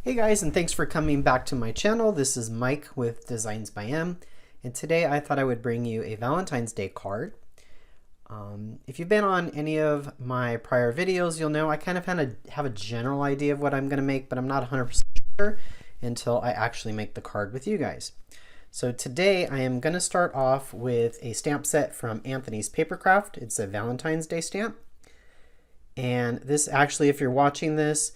Hey guys, and thanks for coming back to my channel. This is Mike with Designs by M, and today I thought I would bring you a Valentine's Day card. If you've been on any of my prior videos, you'll know I kind of have a general idea of what I'm going to make, but I'm not 100% sure until I actually make the card with you guys. So today I am going to start off with a stamp set from Anthony's Papercraft. It's a Valentine's Day stamp. And this actually, if you're watching this,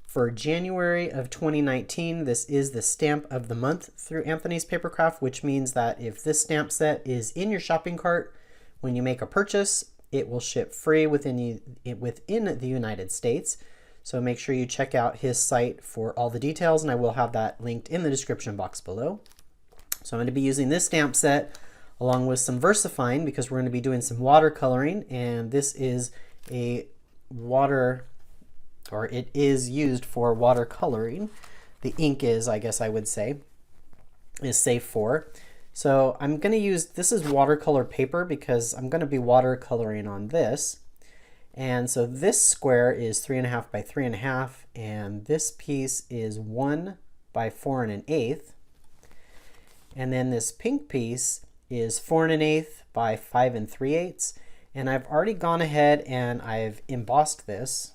for January of 2019, this is the stamp of the month through Anthony's Papercraft, which means that if this stamp set is in your shopping cart when you make a purchase, it will ship free within the United States. So make sure you check out his site for all the details, and I will have that linked in the description box below. So I'm going to be using this stamp set along with some VersaFine because we're going to be doing some watercoloring, and this is a it is used for watercoloring. The ink is, I guess I would say, is safe for. So I'm going to use, this is watercolor paper because I'm going to be watercoloring on this. And so this square is 3.5 by 3.5, and this piece is 1 by 4 1/8. And then this pink piece is 4 1/8 by 5 3/8. And I've already gone ahead and I've embossed this.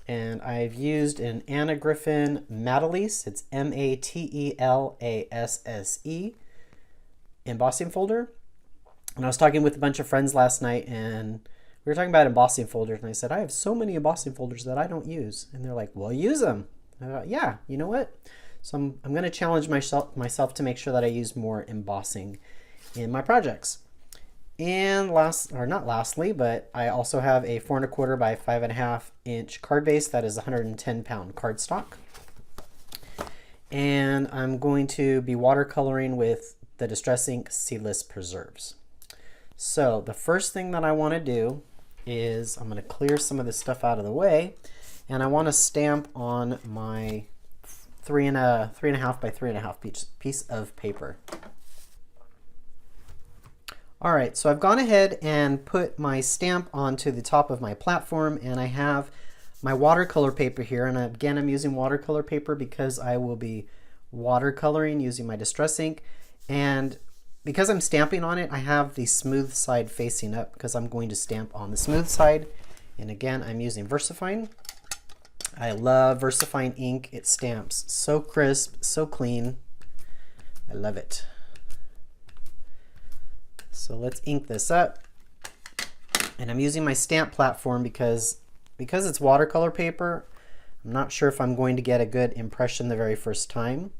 And I've used an Anna Griffin Matalisse, it's Matelasse embossing folder. And I was talking with a bunch of friends last night and we were talking about embossing folders, and I said, I have so many embossing folders that I don't use. And they're like, well, use them. I thought, yeah, you know what? So I'm going to challenge myself to make sure that I use more embossing in my projects. And not lastly, but I also have a 4 1/4 by 5 1/2 inch card base that is 110-pound cardstock. And I'm going to be watercoloring with the Distress Ink Seedless Preserves. So the first thing that I want to do is I'm going to clear some of this stuff out of the way, and I want to stamp on my 3.5 by 3.5 piece of paper. All right, so I've gone ahead and put my stamp onto the top of my platform, and I have my watercolor paper here. And again, I'm using watercolor paper because I will be watercoloring using my Distress Ink. And because I'm stamping on it, I have the smooth side facing up because I'm going to stamp on the smooth side. And again, I'm using VersaFine. I love VersaFine ink. It stamps so crisp, so clean. I love it. So let's ink this up. And I'm using my stamp platform because it's watercolor paper. I'm not sure if I'm going to get a good impression the very first time.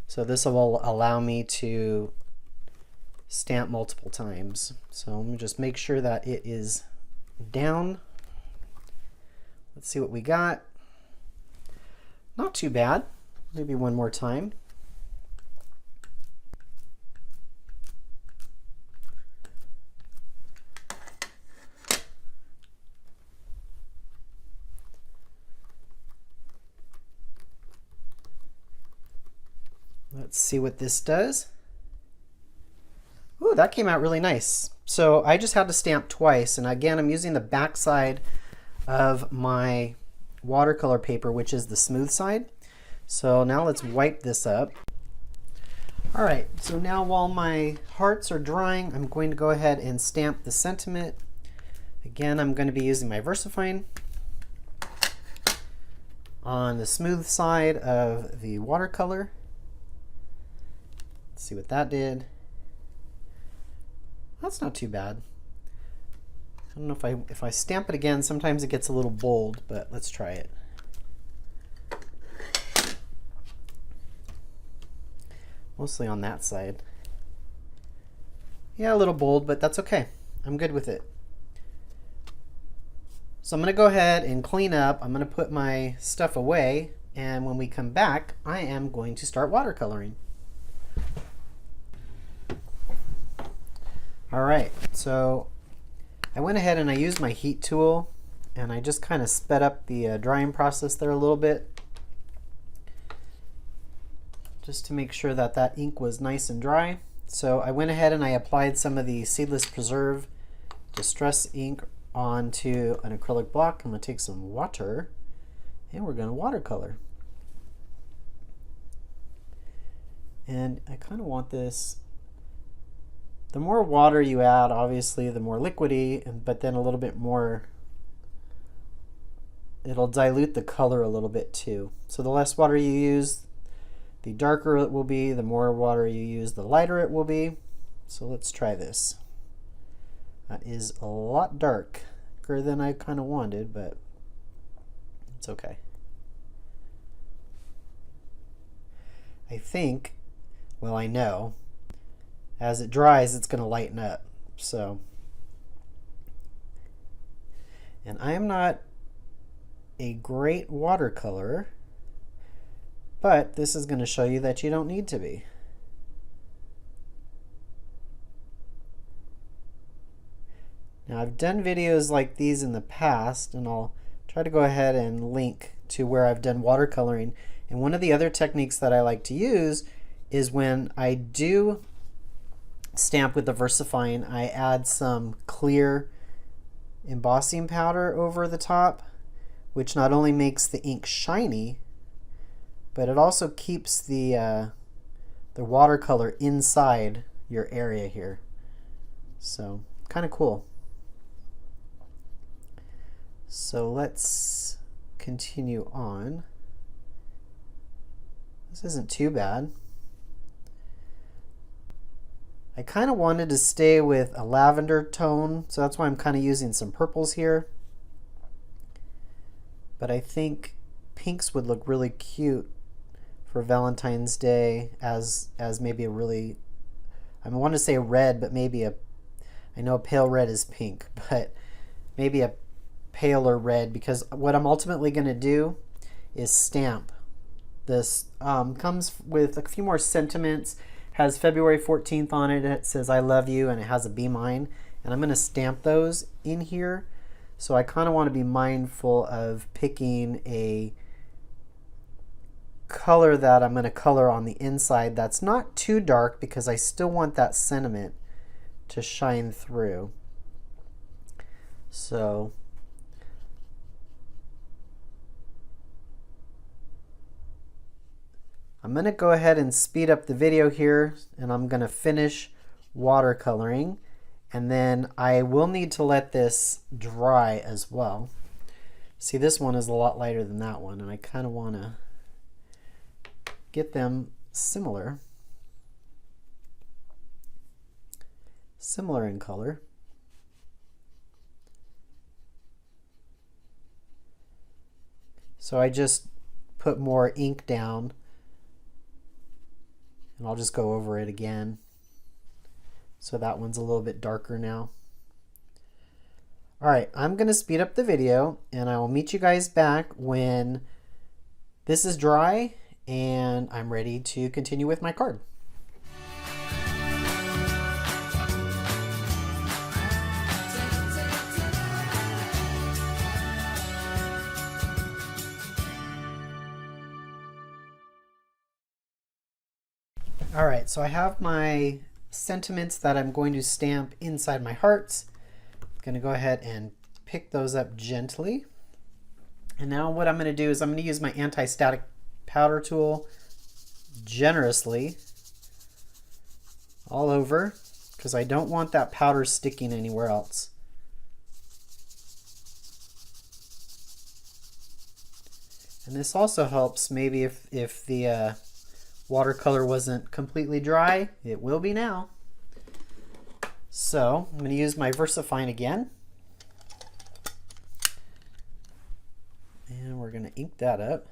So this will allow me to stamp multiple times. So let me just make sure that it is down. Let's see what we got. Not too bad. Maybe one more time. Let's see what this does. Ooh, that came out really nice. So I just had to stamp twice, and again, I'm using the back side of my watercolor paper, which is the smooth side. So now let's wipe this up. All right, so now while my hearts are drying, I'm going to go ahead and stamp the sentiment. Again, I'm going to be using my VersaFine on the smooth side of the watercolor. See what that did. That's not too bad. I don't know if I stamp it again, sometimes it gets a little bold, but let's try it. Mostly on that side. Yeah, a little bold, but that's okay. I'm good with it. So I'm going to go ahead and clean up. I'm going to put my stuff away, and when we come back, I am going to start watercoloring. All right, so I went ahead and I used my heat tool, and I just kind of sped up the drying process there a little bit, just to make sure that that ink was nice and dry. So I went ahead and I applied some of the Seedless Preserve Distress ink onto an acrylic block. I'm going to take some water And we're going to watercolor. And I kind of want this, the more water you add, obviously, the more liquidy, but then a little bit more, it'll dilute the color a little bit too. So the less water you use, the darker it will be. The more water you use, the lighter it will be. So let's try this. That is a lot darker than I kind of wanted, but it's okay. I think, well, I know, as it dries, it's going to lighten up. So, and I am not a great watercolorer, but this is going to show you that you don't need to be. Now, I've done videos like these in the past, and I'll try to go ahead and link to where I've done watercoloring. And one of the other techniques that I like to use is when I do stamp with the VersaFine, I add some clear embossing powder over the top, which not only makes the ink shiny, but it also keeps the watercolor inside your area here. So kind of cool. So let's continue on. This isn't too bad. I kind of wanted to stay with a lavender tone, so that's why I'm kind of using some purples here. But I think pinks would look really cute for Valentine's Day as maybe a really, I want to say red, but maybe a, I know a pale red is pink, but maybe a paler red, because what I'm ultimately going to do is stamp. This comes with a few more sentiments, has February 14th on it, it says I love you, and it has a Be Mine, and I'm going to stamp those in here. So I kind of want to be mindful of picking a color that I'm going to color on the inside that's not too dark, because I still want that sentiment to shine through. So I'm going to go ahead and speed up the video here, and I'm going to finish watercoloring, and then I will need to let this dry as well. See, this one is a lot lighter than that one, and I kind of want to get them similar in color. So I just put more ink down, and I'll just go over it again. So that one's a little bit darker now. All right, I'm going to speed up the video, and I will meet you guys back when this is dry and I'm ready to continue with my card. All right, so I have my sentiments that I'm going to stamp inside my hearts. I'm going to go ahead and pick those up gently. And now what I'm going to do is I'm going to use my anti-static powder tool generously all over, because I don't want that powder sticking anywhere else. And this also helps maybe if the watercolor wasn't completely dry. It will be now. So I'm going to use my VersaFine again. And we're going to ink that up.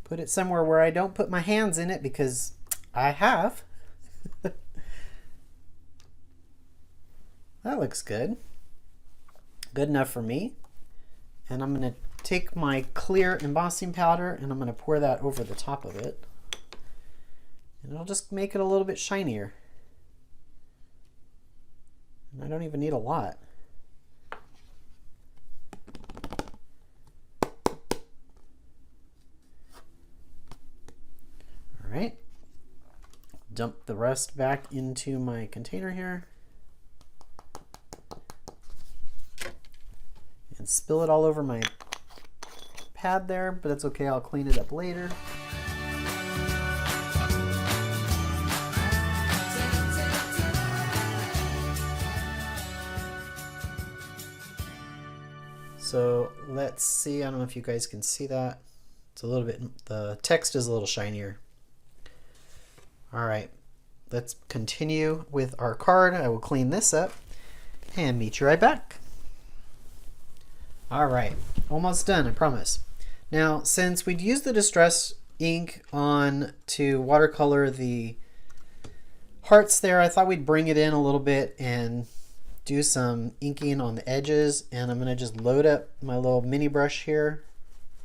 Put it somewhere where I don't put my hands in it, because I have. That looks good. Good enough for me. And I'm going to take my clear embossing powder and I'm going to pour that over the top of it. And it'll just make it a little bit shinier. And I don't even need a lot. All right. Dump the rest back into my container here. and spill it all over my pad there, but it's okay, I'll clean it up later. So let's see, I don't know if you guys can see that. It's a little bit, the text is a little shinier. All right, let's continue with our card. I will clean this up and meet you right back. All right, almost done, I promise. Now, since we'd used the distress ink on to watercolor the hearts there, I thought we'd bring it in a little bit and do some inking on the edges. And I'm gonna just load up my little mini brush here,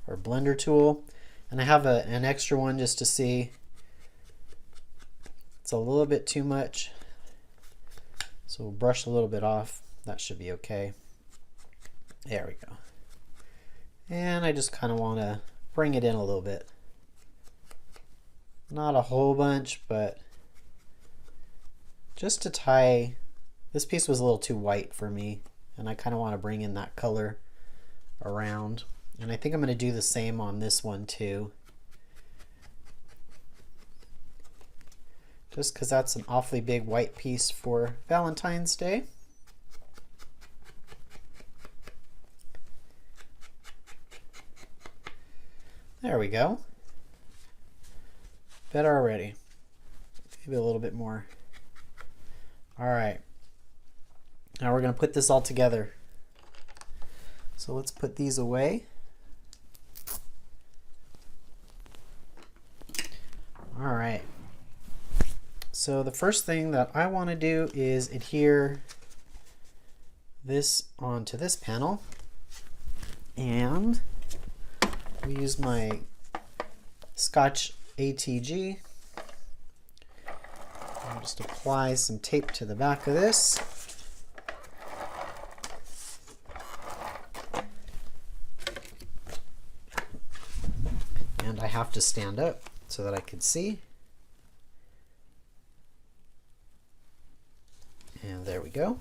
or blender tool. And I have an extra one just to see. It's a little bit too much. So we'll brush a little bit off. That should be okay. There we go. And I just kind of want to bring it in a little bit. Not a whole bunch, but just to tie. This piece was a little too white for me, and I kind of want to bring in that color around. And I think I'm going to do the same on this one too. Just because that's an awfully big white piece for Valentine's Day. There we go. Better already. Maybe a little bit more. All right. Now we're going to put this all together. So let's put these away. All right. So the first thing that I want to do is adhere this onto this panel. And we use my Scotch ATG. I'll just apply some tape to the back of this. And I have to stand up so that I can see. And there we go.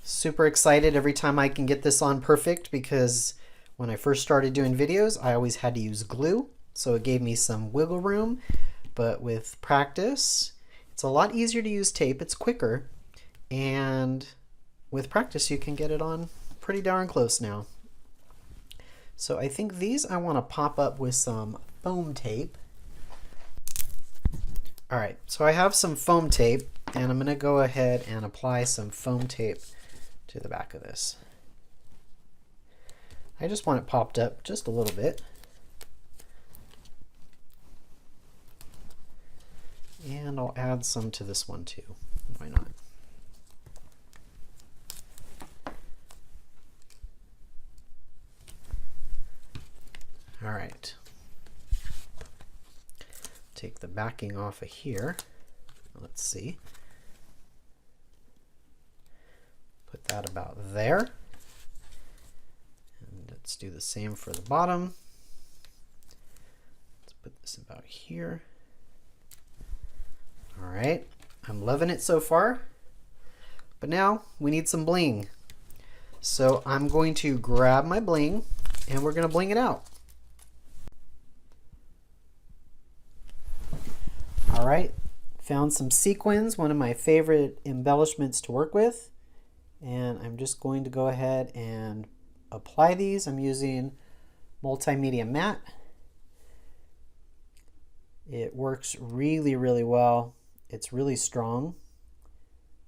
Super excited every time I can get this on perfect, because when I first started doing videos, I always had to use glue. So it gave me some wiggle room, but with practice, it's a lot easier to use tape. It's quicker. And with practice, you can get it on pretty darn close now. So I think these I want to pop up with some foam tape. All right, so I have some foam tape, and I'm going to go ahead and apply some foam tape to the back of this. I just want it popped up just a little bit. And I'll add some to this one too. Why not? All right. Take the backing off of here. Let's see. Put that about there. And let's do the same for the bottom. Let's put this about here. All right. I'm loving it so far. But now we need some bling. So I'm going to grab my bling and we're going to bling it out. All right, found some sequins, one of my favorite embellishments to work with. And I'm just going to go ahead and apply these. I'm using multimedia matte. It works really, really well. It's really strong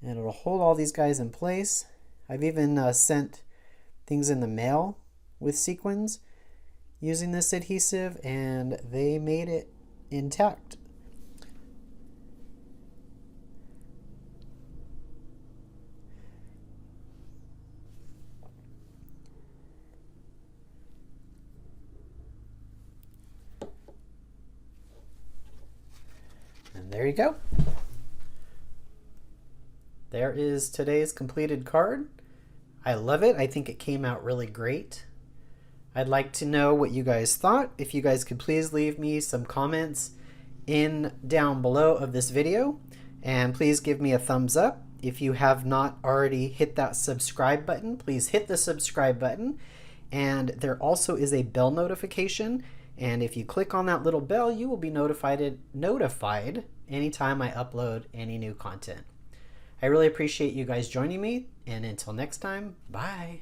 and it'll hold all these guys in place. I've even sent things in the mail with sequins using this adhesive, and they made it intact. And there you go. There is today's completed card. I love it. I think it came out really great. I'd like to know what you guys thought. If you guys could please leave me some comments down below of this video, and please give me a thumbs up. If you have not already hit that subscribe button, please hit the subscribe button. And there also is a bell notification. And if you click on that little bell, you will be notified anytime I upload any new content. I really appreciate you guys joining me. And until next time, bye.